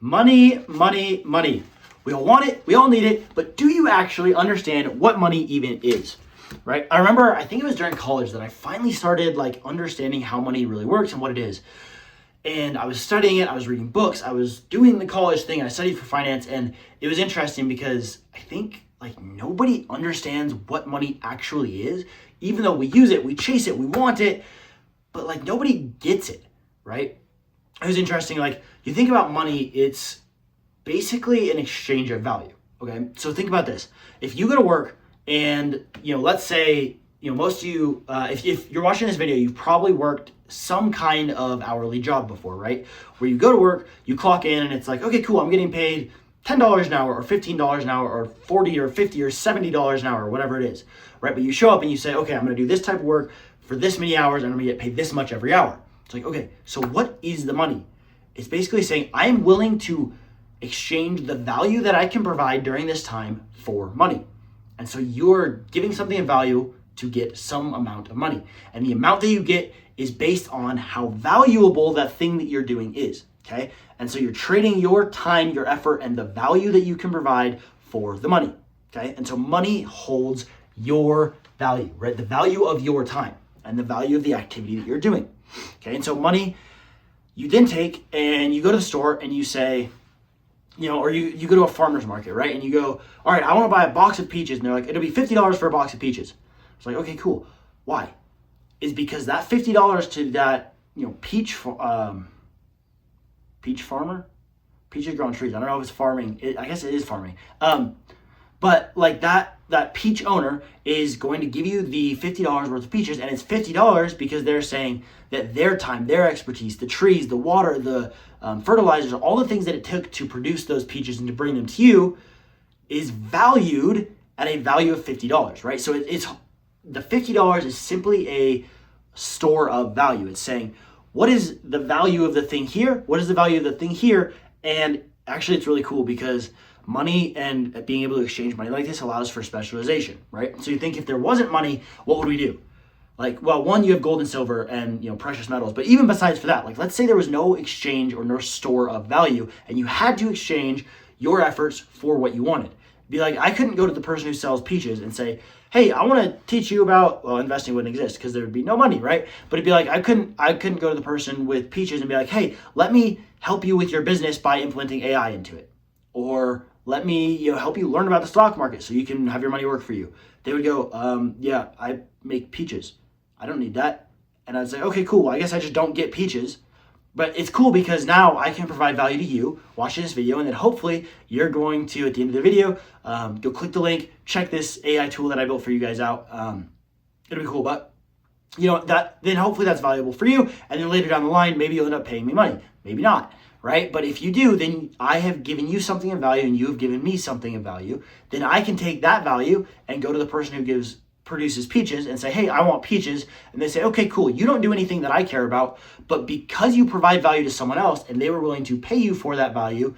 Money, money, money. We all want it, we all need it, but do you actually understand what money even is? Right? I remember, I think it was during college that I finally started understanding how money really works and what it is. And I was studying it, I was reading books, I was doing the college thing, I studied for finance, and it was interesting because I think nobody understands what money actually is. Even though we use it, we chase it, we want it, but nobody gets it, right? It was interesting, you think about money, it's basically an exchange of value, okay? So think about this. If you go to work and, let's say, most of you, if you're watching this video, you've probably worked some kind of hourly job before, right? Where you go to work, you clock in and it's okay, cool, I'm getting paid $10 an hour or $15 an hour or $40 or $50 or $70 an hour or whatever it is, right? But you show up and you say, okay, I'm gonna do this type of work for this many hours and I'm gonna get paid this much every hour. It's okay, so what is the money? It's basically saying I am willing to exchange the value that I can provide during this time for money. And so you're giving something of value to get some amount of money. And the amount that you get is based on how valuable that thing that you're doing is, okay? And so you're trading your time, your effort, and the value that you can provide for the money, okay? And so money holds your value, right? The value of your time and the value of the activity that you're doing, okay? And so money, you then take and you go to the store and you say, or you go to a farmer's market, right? And you go, all right, I want to buy a box of peaches. And they're like, it'll be $50 for a box of peaches. It's okay, cool. Why? Is because that $50 to that, peach farmer? Peaches grow on trees. I don't know if it's farming. I guess it is farming. But that peach owner is going to give you the $50 worth of peaches, and it's $50 because they're saying that their time, their expertise, the trees, the water, the fertilizers, all the things that it took to produce those peaches and to bring them to you is valued at a value of $50, right? So it's the $50 is simply a store of value. It's saying, what is the value of the thing here? What is the value of the thing here? And actually, it's really cool because money and being able to exchange money like this allows for specialization, right? So you think if there wasn't money, what would we do? One, you have gold and silver and, precious metals. But even besides for that, let's say there was no exchange or no store of value and you had to exchange your efforts for what you wanted. Be I couldn't go to the person who sells peaches and say, hey, I want to teach you about, investing wouldn't exist because there would be no money, right? But it'd be I couldn't go to the person with peaches and be hey, let me help you with your business by implementing AI into it. Or let me help you learn about the stock market so you can have your money work for you. They would go, yeah, I make peaches. I don't need that. And I'd say, okay, cool. Well, I guess I just don't get peaches. But it's cool because now I can provide value to you watching this video, and then hopefully you're going to, at the end of the video, go click the link, check this AI tool that I built for you guys out. It'll be cool, but then hopefully that's valuable for you. And then later down the line, maybe you'll end up paying me money, maybe not, right? But if you do, then I have given you something of value and you have given me something of value. Then I can take that value and go to the person who produces peaches and say, hey, I want peaches. And they say, okay, cool. You don't do anything that I care about, but because you provide value to someone else and they were willing to pay you for that value,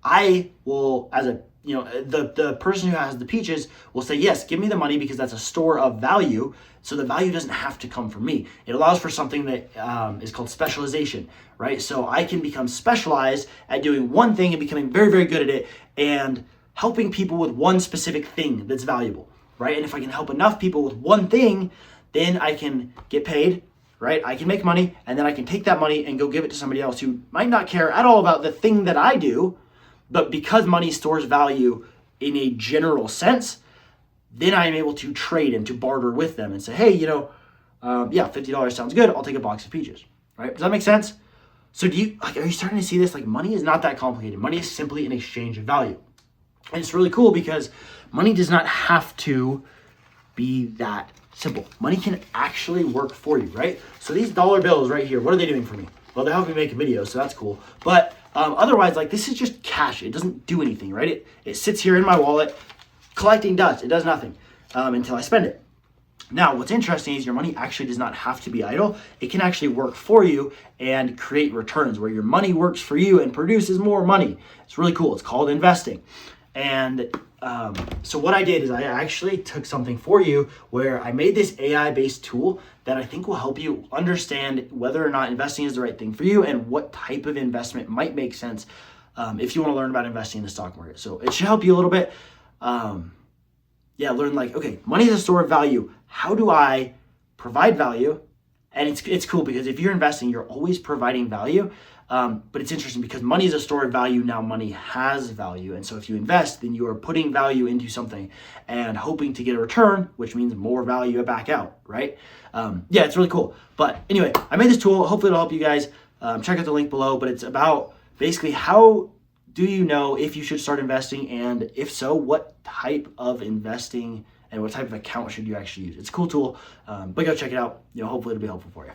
I will, as a, the person who has the peaches will say, yes, give me the money because that's a store of value. So the value doesn't have to come from me. It allows for something that is called specialization, right? So I can become specialized at doing one thing and becoming very, very good at it and helping people with one specific thing that's valuable. Right? And if I can help enough people with one thing, then I can get paid, right? I can make money, and then I can take that money and go give it to somebody else who might not care at all about the thing that I do, but because money stores value in a general sense, then I am able to trade and to barter with them and say, hey, yeah, $50 sounds good. I'll take a box of peaches, right? Does that make sense? So are you starting to see this? Money is not that complicated. Money is simply an exchange of value. And it's really cool because money does not have to be that simple. Money can actually work for you, right? So these dollar bills right here, what are they doing for me? Well, they're helping me make a video, so that's cool. But otherwise, this is just cash. It doesn't do anything, right? It sits here in my wallet collecting dust. It does nothing until I spend it. Now, what's interesting is your money actually does not have to be idle. It can actually work for you and create returns where your money works for you and produces more money. It's really cool. It's called investing. And so what I did is I actually took something for you where I made this AI-based tool that I think will help you understand whether or not investing is the right thing for you and what type of investment might make sense if you want to learn about investing in the stock market. So it should help you a little bit. Learn like, okay, money is a store of value. How do I provide value? And it's cool because if you're investing, you're always providing value. But it's interesting because money is a store of value. Now money has value. And so if you invest, then you are putting value into something and hoping to get a return, which means more value back out, right? It's really cool. But anyway, I made this tool. Hopefully it'll help you guys. Check out the link below, but it's about basically how do you know if you should start investing, and if so, what type of investing and what type of account should you actually use? It's a cool tool, but go check it out. Hopefully it'll be helpful for you.